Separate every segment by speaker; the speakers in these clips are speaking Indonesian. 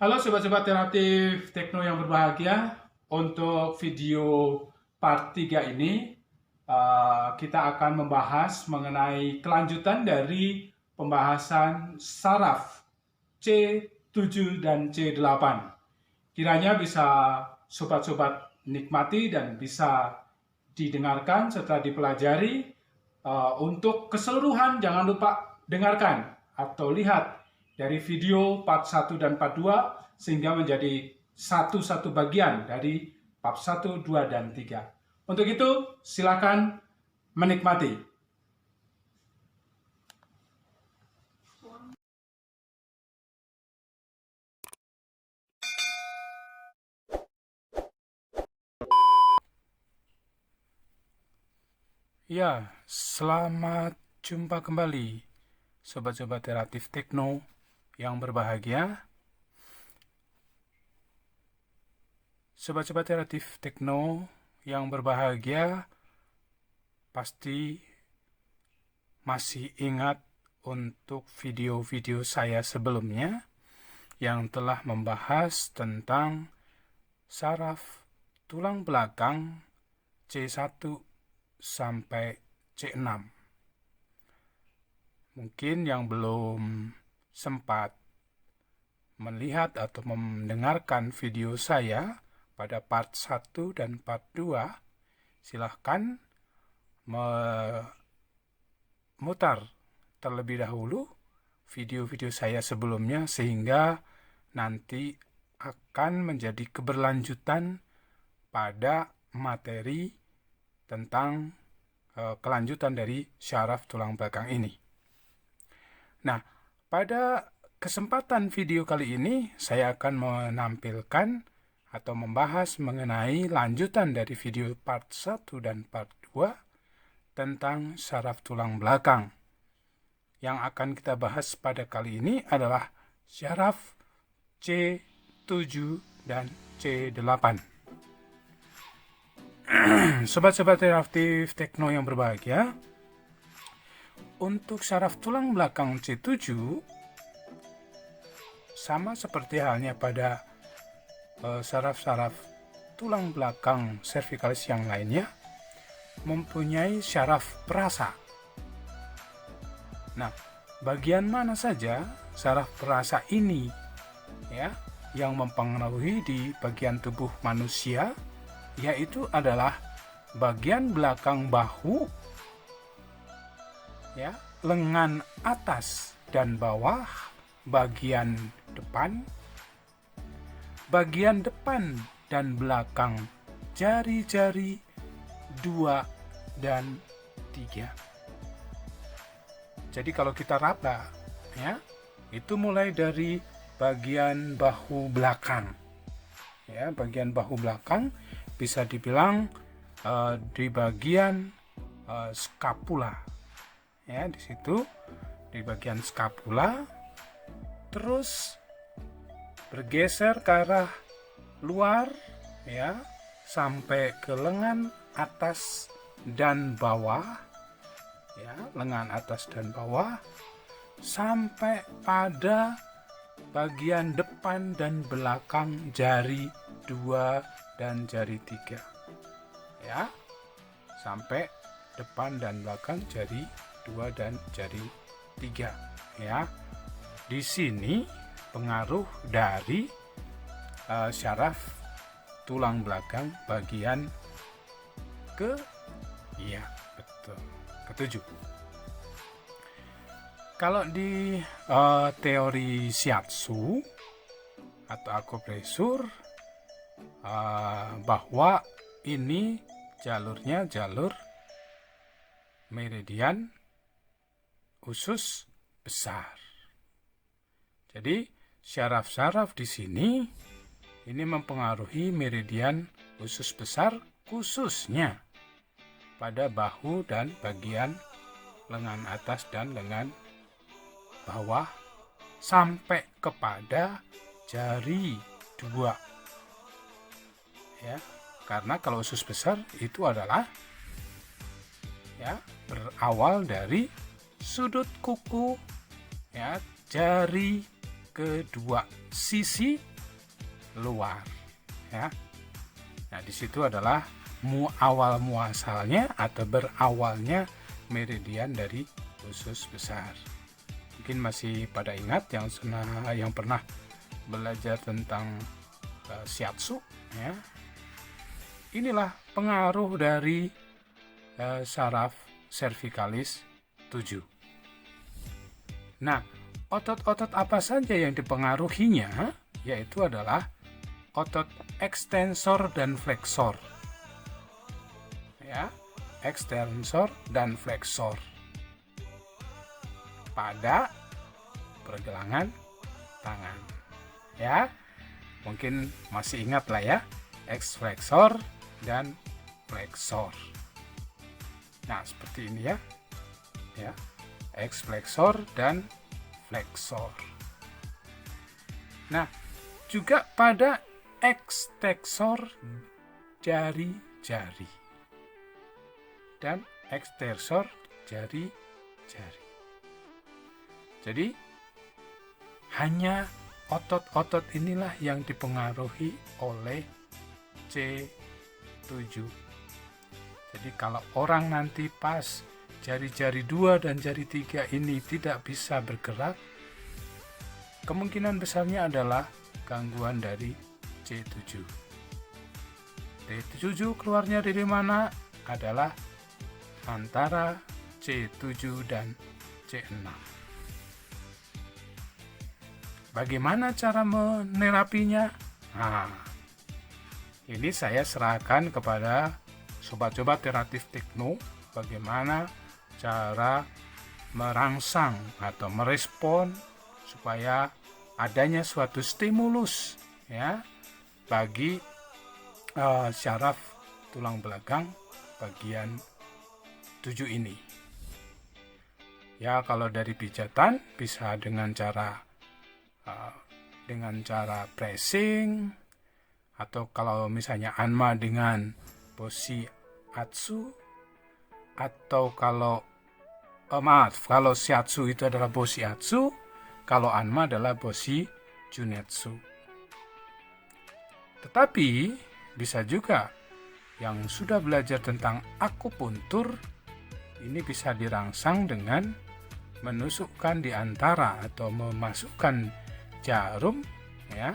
Speaker 1: Halo sobat-sobat interaktif Tekno yang berbahagia. Untuk video part 3 ini kita akan membahas mengenai kelanjutan dari pembahasan saraf C7 dan C8. Kiranya bisa sobat-sobat nikmati dan bisa didengarkan serta dipelajari. Untuk keseluruhan jangan lupa dengarkan atau lihat dari video part 1 dan part 2 sehingga menjadi satu bagian dari part 1, 2, dan 3. Untuk itu, silakan menikmati. Ya, selamat jumpa kembali sobat-sobat interaktif Tekno yang berbahagia. Sobat-sobat interaktif Tekno yang berbahagia pasti masih ingat untuk video-video saya sebelumnya yang telah membahas tentang saraf tulang belakang C1 sampai C6. Mungkin yang belum sempat melihat atau mendengarkan video saya pada part 1 dan part 2, silahkan memutar terlebih dahulu video-video saya sebelumnya sehingga nanti akan menjadi keberlanjutan pada materi tentang kelanjutan dari syaraf tulang belakang ini. Nah, pada kesempatan video kali ini saya akan menampilkan atau membahas mengenai lanjutan dari video part 1 dan part 2 tentang syaraf tulang belakang. Yang akan kita bahas pada kali ini adalah syaraf C7 dan C8. Sobat-sobat interaktif Tekno yang berbahagia, untuk syaraf tulang belakang C7 sama seperti halnya pada saraf-saraf tulang belakang servikalis yang lainnya, mempunyai syaraf perasa. Nah, bagian mana saja syaraf perasa ini yang mempengaruhi di bagian tubuh manusia, yaitu adalah bagian belakang bahu, lengan atas dan bawah, bagian depan dan belakang jari-jari 2 dan 3. Jadi kalau kita raba, itu mulai dari bagian bahu belakang. Bagian bahu belakang bisa dibilang di bagian skapula. Di situ di bagian skapula, terus bergeser ke arah luar sampai ke lengan atas dan bawah, lengan atas dan bawah, sampai pada bagian depan dan belakang jari 2 dan jari 3, sampai depan dan belakang jari 2 dan jari 3, Di sini pengaruh dari syaraf tulang belakang bagian ketujuh. Kalau di teori shiatsu atau akupresur, bahwa ini jalurnya jalur meridian usus besar. Jadi syaraf-syaraf di sini ini mempengaruhi meridian usus besar, khususnya pada bahu dan bagian lengan atas dan lengan bawah sampai kepada jari 2. Karena kalau usus besar itu adalah berawal dari sudut kuku, jari kedua sisi luar, ya. Nah, di situ adalah awal muasalnya atau berawalnya meridian dari usus besar. Mungkin masih pada ingat yang pernah belajar tentang shiatsu, ya. Inilah pengaruh dari saraf cervicalis 7. Nah, otot-otot apa saja yang dipengaruhinya? Yaitu adalah otot ekstensor dan fleksor. Ya, ekstensor dan fleksor. Pada pergelangan tangan. Ya, mungkin masih ingat lah ya, eksfleksor dan fleksor. Nah, seperti ini ya. Ya, eksfleksor dan fleksor. Nah, juga pada ekstensor jari-jari dan ekstensor jari-jari. Jadi, hanya otot-otot inilah yang dipengaruhi oleh C7. Jadi kalau orang nanti pas jari-jari 2 dan jari 3 ini tidak bisa bergerak, kemungkinan besarnya adalah gangguan dari C7. C7 keluarnya dari mana? Adalah antara C7 dan C6. Bagaimana cara menerapinya? Nah, ini saya serahkan kepada sobat-sobat Kreatif Tekno, bagaimana cara merangsang atau merespon supaya adanya suatu stimulus, ya, bagi syaraf tulang belakang bagian 7 ini. Ya, kalau dari pijatan bisa dengan cara pressing, atau kalau misalnya Anma dengan boshi atsu, atau kalau shiatsu itu adalah boshi atsu, kalau Anma adalah boshi junetsu. Tetapi bisa juga yang sudah belajar tentang akupuntur, ini bisa dirangsang dengan menusukkan di antara atau memasukkan jarum, ya,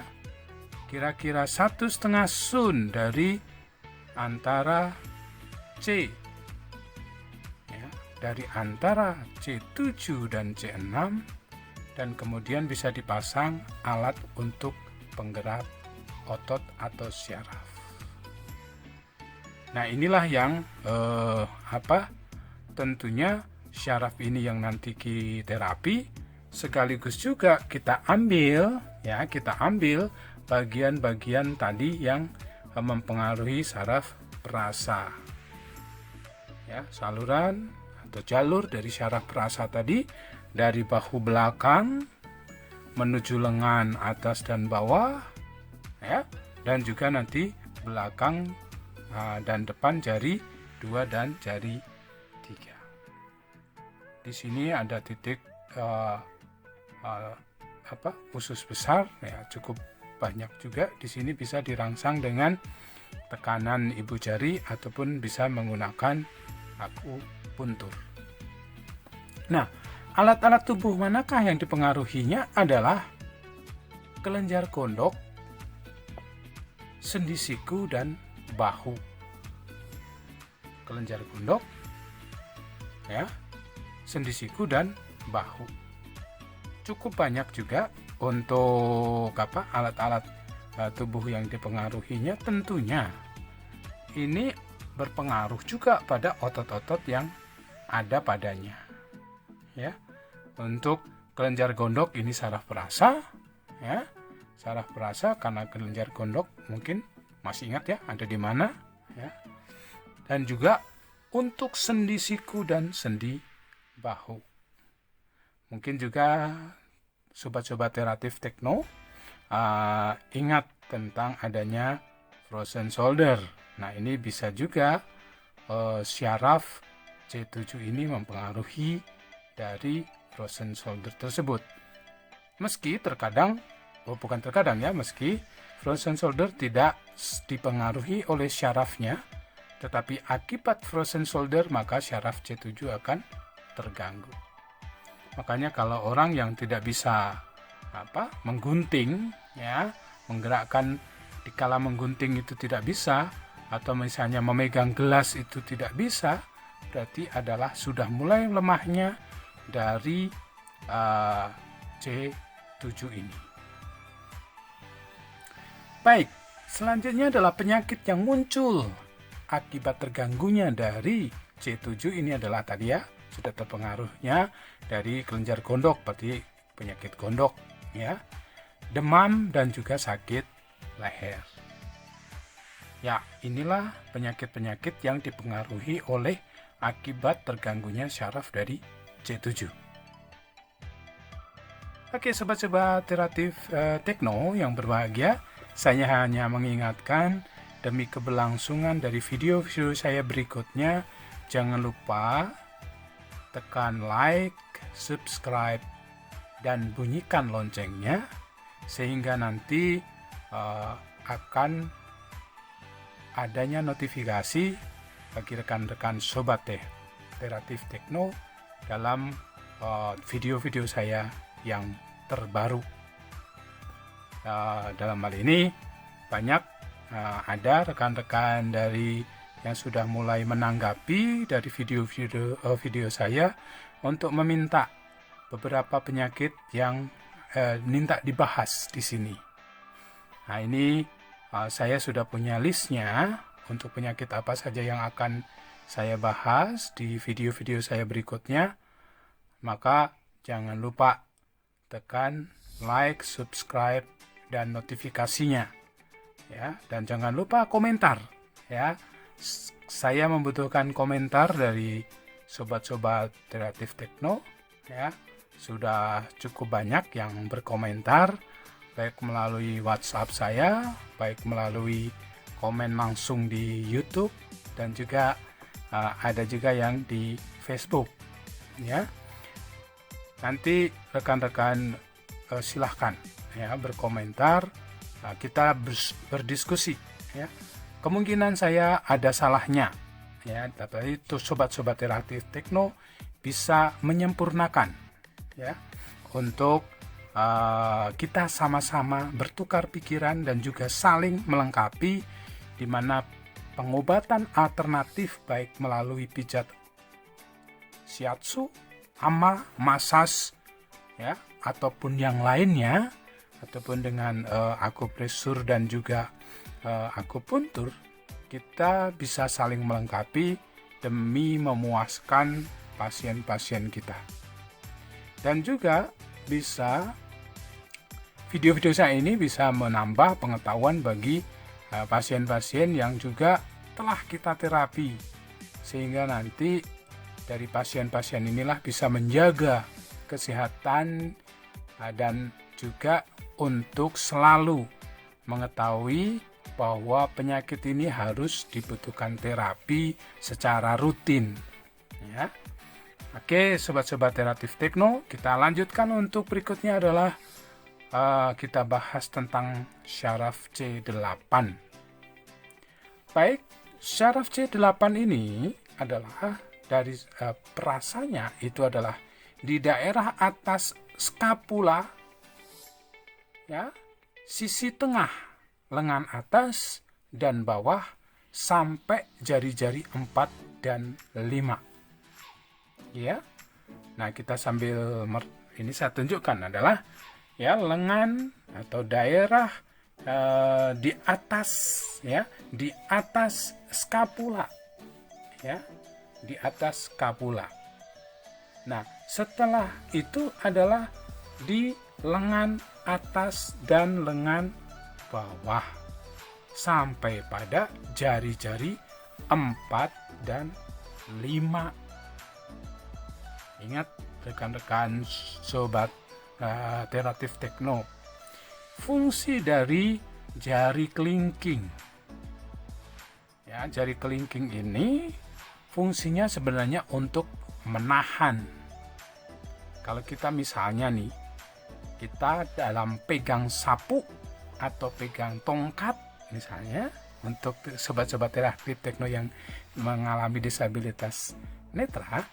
Speaker 1: kira-kira 1,5 sun dari antara C, ya, dari antara C7 dan C6, dan kemudian bisa dipasang alat untuk penggerak otot atau syaraf. Nah, inilah yang tentunya syaraf ini yang nanti terapi, sekaligus juga kita ambil bagian-bagian tadi yang mempengaruhi saraf perasa. Ya, saluran atau jalur dari saraf perasa tadi dari bahu belakang menuju lengan atas dan bawah, ya, dan juga nanti belakang dan depan jari 2 dan jari 3. Di sini ada titik usus besar, ya, cukup banyak juga. Di sini bisa dirangsang dengan tekanan ibu jari ataupun bisa menggunakan akupuntur. Nah, alat-alat tubuh manakah yang dipengaruhinya adalah kelenjar gondok, sendi siku dan bahu. Kelenjar gondok, ya, sendi siku dan bahu. Cukup banyak juga untuk alat-alat tubuh yang dipengaruhinya. Tentunya ini berpengaruh juga pada otot-otot yang ada padanya, ya. Untuk kelenjar gondok ini saraf perasa, ya, saraf perasa, karena kelenjar gondok mungkin masih ingat ya ada di mana, ya. Dan juga untuk sendi siku dan sendi bahu. Mungkin juga sobat-sobat Kreatif Tekno ingat tentang adanya frozen shoulder. Nah, ini bisa juga syaraf C7 ini mempengaruhi dari frozen shoulder tersebut. Meski terkadang bukan terkadang ya, meski frozen shoulder tidak dipengaruhi oleh syarafnya, tetapi akibat frozen shoulder maka syaraf C7 akan terganggu. Makanya kalau orang yang tidak bisa menggunting ya, menggerakkan dikala menggunting itu tidak bisa, atau misalnya memegang gelas itu tidak bisa, berarti adalah sudah mulai lemahnya dari C7 ini. Baik, selanjutnya adalah penyakit yang muncul akibat terganggunya dari C7 ini adalah tadi ya, sudah terpengaruhnya dari kelenjar gondok, berarti penyakit gondok ya, demam dan juga sakit leher. Ya, inilah penyakit-penyakit yang dipengaruhi oleh akibat terganggunya syaraf dari C7. Oke, sobat-sobat Iteratif Tekno yang berbahagia, saya hanya mengingatkan demi keberlangsungan dari video-video saya berikutnya, jangan lupa tekan like, subscribe, dan bunyikan loncengnya sehingga nanti akan adanya notifikasi bagi rekan-rekan sobat Iteratif Tekno dalam video-video saya yang terbaru. Dalam hal ini banyak ada rekan-rekan dari yang sudah mulai menanggapi dari video saya untuk meminta beberapa penyakit yang minta dibahas di sini. Nah, ini saya sudah punya listnya untuk penyakit apa saja yang akan saya bahas di video-video saya berikutnya. Maka jangan lupa tekan like, subscribe, dan notifikasinya ya, dan jangan lupa komentar ya. Saya membutuhkan komentar dari sobat-sobat Iteratif Tekno ya. Sudah cukup banyak yang berkomentar, baik melalui WhatsApp saya, baik melalui komen langsung di YouTube, dan juga ada juga yang di Facebook ya. Nanti rekan-rekan silahkan ya berkomentar, kita berdiskusi ya. Kemungkinan saya ada salahnya ya, tapi itu sobat-sobat Iteratif Tekno bisa menyempurnakan ya, untuk kita sama-sama bertukar pikiran dan juga saling melengkapi, di mana pengobatan alternatif baik melalui pijat shiatsu, ama, massage ya, ataupun yang lainnya, ataupun dengan akupresur dan juga akupuntur, kita bisa saling melengkapi demi memuaskan pasien-pasien kita. Dan juga bisa video-video saya ini bisa menambah pengetahuan bagi pasien-pasien yang juga telah kita terapi, sehingga nanti dari pasien-pasien inilah bisa menjaga kesehatan dan juga untuk selalu mengetahui bahwa penyakit ini harus dibutuhkan terapi secara rutin ya. Oke, sobat-sobat Iteratif Tekno, kita lanjutkan. Untuk berikutnya adalah kita bahas tentang syaraf C8. Baik, syaraf C8 ini adalah dari perasanya itu adalah di daerah atas skapula ya, sisi tengah lengan atas dan bawah sampai jari-jari 4 dan 5 ya. Nah, kita sambil ini saya tunjukkan adalah ya, lengan atau daerah di atas ya, di atas skapula ya, di atas skapula. Nah, setelah itu adalah di lengan atas dan lengan bawah sampai pada jari-jari 4 dan 5. Ingat rekan-rekan sobat Iteratif Tekno, fungsi dari jari kelingking ya, jari kelingking ini fungsinya sebenarnya untuk menahan. Kalau kita misalnya nih kita dalam pegang sapu atau pegang tongkat misalnya, untuk sobat-sobat Teraktif Tekno yang mengalami disabilitas netra,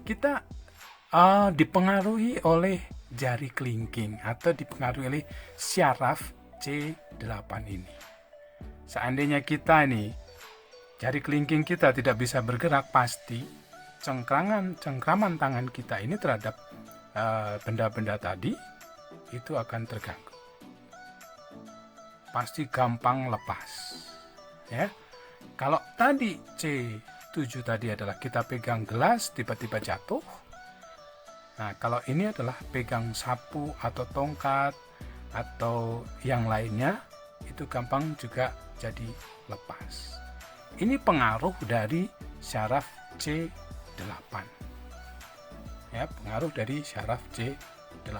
Speaker 1: kita dipengaruhi oleh jari kelingking atau dipengaruhi oleh syaraf C8 ini. Seandainya kita nih, jari kelingking kita tidak bisa bergerak, pasti cengkraman tangan kita ini terhadap benda-benda tadi itu akan terganggu. Pasti gampang lepas. Ya. Kalau tadi C7 tadi adalah kita pegang gelas tiba-tiba jatuh. Nah, kalau ini adalah pegang sapu atau tongkat atau yang lainnya, itu gampang juga jadi lepas. Ini pengaruh dari syaraf C8. Ya, pengaruh dari syaraf C8.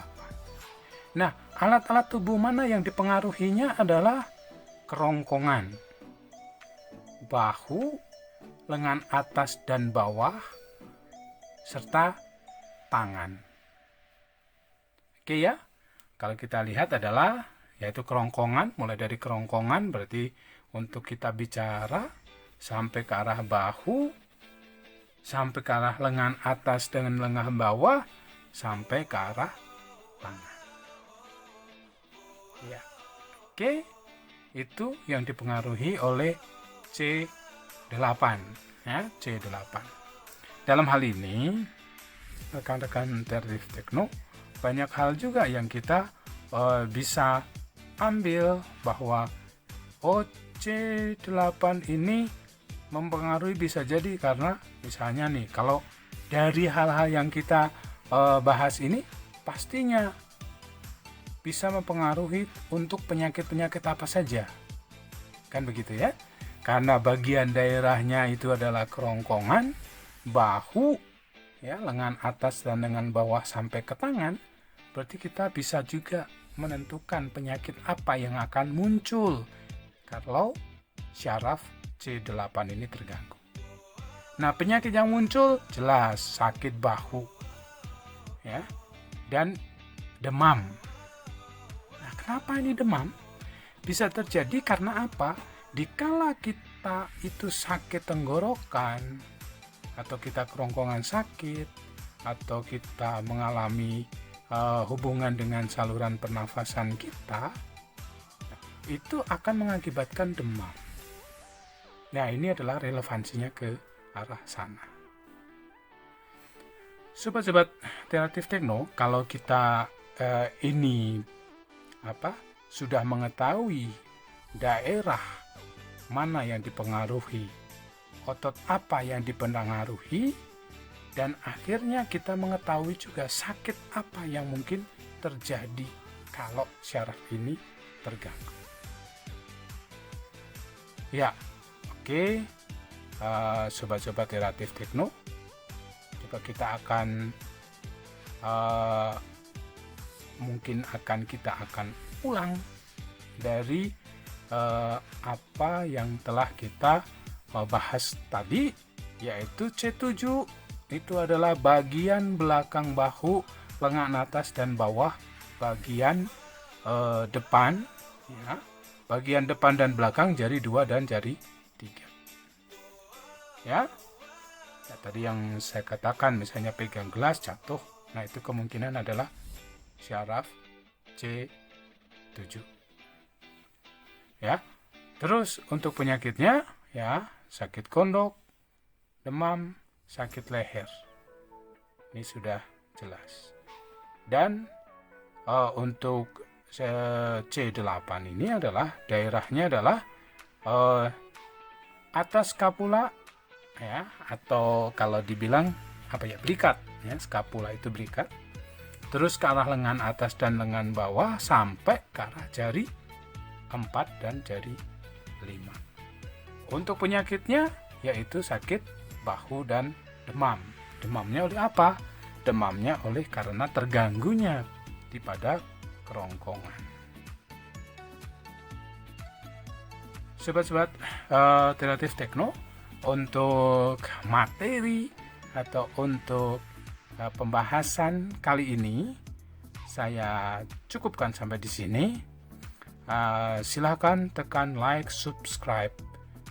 Speaker 1: Nah, alat-alat tubuh mana yang dipengaruhinya adalah kerongkongan, bahu, lengan atas dan bawah, serta tangan. Oke ya, kalau kita lihat adalah yaitu kerongkongan, mulai dari kerongkongan berarti untuk kita bicara sampai ke arah bahu, sampai ke arah lengan atas dengan lengan bawah, sampai ke arah tangan. Ya. Oke, itu yang dipengaruhi oleh C8 ya, C8. Dalam hal ini rekan-rekan Teraktif Tekno, banyak hal juga yang kita bisa ambil bahwa C8 ini mempengaruhi, bisa jadi karena misalnya nih, kalau dari hal-hal yang kita bahas ini pastinya bisa mempengaruhi untuk penyakit-penyakit apa saja, kan begitu ya, karena bagian daerahnya itu adalah kerongkongan, bahu ya, lengan atas dan lengan bawah sampai ke tangan, berarti kita bisa juga menentukan penyakit apa yang akan muncul kalau syaraf C8 ini terganggu. Nah, penyakit yang muncul jelas sakit bahu ya, dan demam. Nah, kenapa ini demam? Bisa terjadi karena apa? Dikala kita itu sakit tenggorokan, atau kita kerongkongan sakit, atau kita mengalami hubungan dengan saluran pernafasan kita, itu akan mengakibatkan demam. Nah, ini adalah relevansinya ke arah sana. Sobat-sobat Teraktif Tekno, kalau kita ini sudah mengetahui daerah mana yang dipengaruhi, otot apa yang dipengaruhi, dan akhirnya kita mengetahui juga sakit apa yang mungkin terjadi kalau syaraf ini terganggu. Ya, oke, sobat-sobat Teraktif Tekno, coba kita akan kita akan ulang dari apa yang telah kita bahas tadi, yaitu C7 itu adalah bagian belakang bahu, lengan atas dan bawah, bagian depan ya, bagian depan dan belakang jari 2 dan jari 3 ya. Ya, tadi yang saya katakan misalnya pegang gelas jatuh, nah itu kemungkinan adalah syaraf C7 ya. Terus untuk penyakitnya ya, sakit kondok, demam, sakit leher, ini sudah jelas. Dan untuk C8 ini adalah daerahnya adalah atas skapula ya, atau kalau dibilang berikat ya, skapula itu berikat, terus ke arah lengan atas dan lengan bawah sampai ke arah jari 4 dan jari 5. Untuk penyakitnya yaitu sakit bahu dan demam. Demamnya oleh apa? Demamnya oleh karena terganggunya pada kerongkongan. Sobat-sobat Teraktif Tekno, untuk materi atau untuk pembahasan kali ini
Speaker 2: saya cukupkan sampai di sini. Silahkan tekan like, subscribe,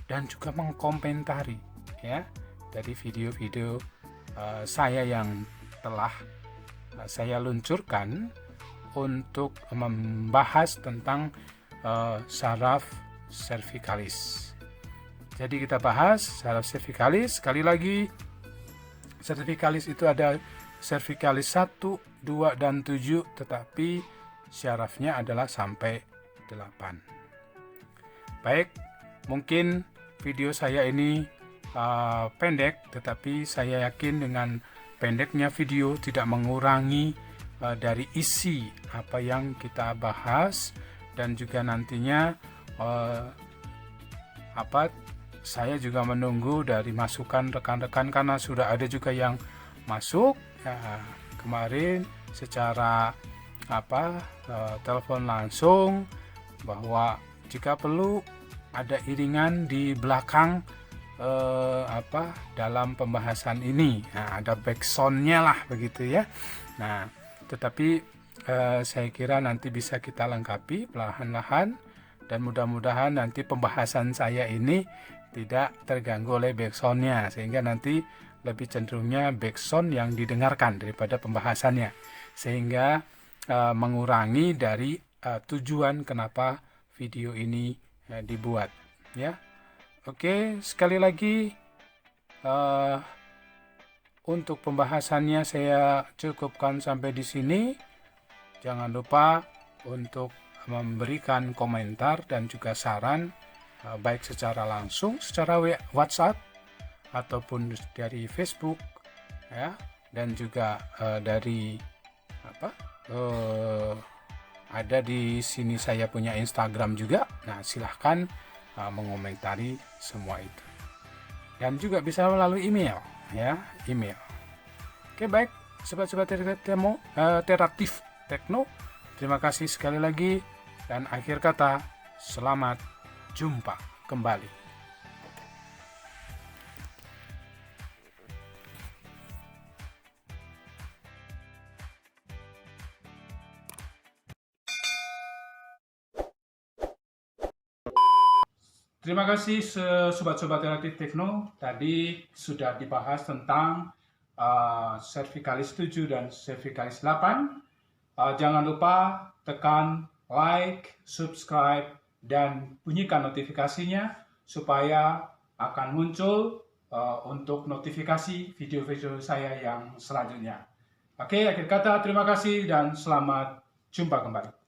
Speaker 2: dan juga mengkomentari ya dari video-video saya yang telah saya luncurkan untuk membahas tentang saraf cervicalis. Jadi kita bahas saraf cervicalis. Sekali lagi, cervicalis itu ada cervicalis 1, 2, dan 7, tetapi syarafnya adalah sampai 8. Baik, mungkin video saya ini pendek, tetapi saya yakin dengan pendeknya video tidak mengurangi dari isi apa yang kita bahas, dan juga nantinya saya juga menunggu dari masukan rekan-rekan, karena sudah ada juga yang masuk kemarin secara telepon langsung, bahwa jika perlu ada iringan di belakang dalam pembahasan ini, ada backsoundnya lah begitu ya. Nah, tetapi saya kira nanti bisa kita lengkapi perlahan-lahan, dan mudah-mudahan nanti pembahasan saya ini tidak terganggu oleh backsoundnya, sehingga nanti lebih cenderungnya backsound yang didengarkan daripada pembahasannya, sehingga mengurangi dari tujuan kenapa video ini dibuat ya. Oke, sekali lagi untuk pembahasannya saya cukupkan sampai di sini. Jangan lupa untuk memberikan komentar dan juga saran, baik secara langsung secara WhatsApp ataupun dari Facebook ya, dan juga dari ada di sini saya punya Instagram juga. Nah, silahkan mengomentari semua itu, dan juga bisa melalui email ya, email. Oke, baik sobat-sobat Teraktif Tekno, terima kasih sekali lagi, dan akhir kata selamat jumpa kembali.
Speaker 1: Terima kasih sobat-sobat Teraktif Tekno. Tadi sudah dibahas tentang cervicalis 7 dan cervicalis 8. Jangan lupa tekan like, subscribe, dan bunyikan notifikasinya supaya akan muncul untuk notifikasi video-video saya yang selanjutnya. Oke, akhir kata terima kasih dan selamat jumpa kembali.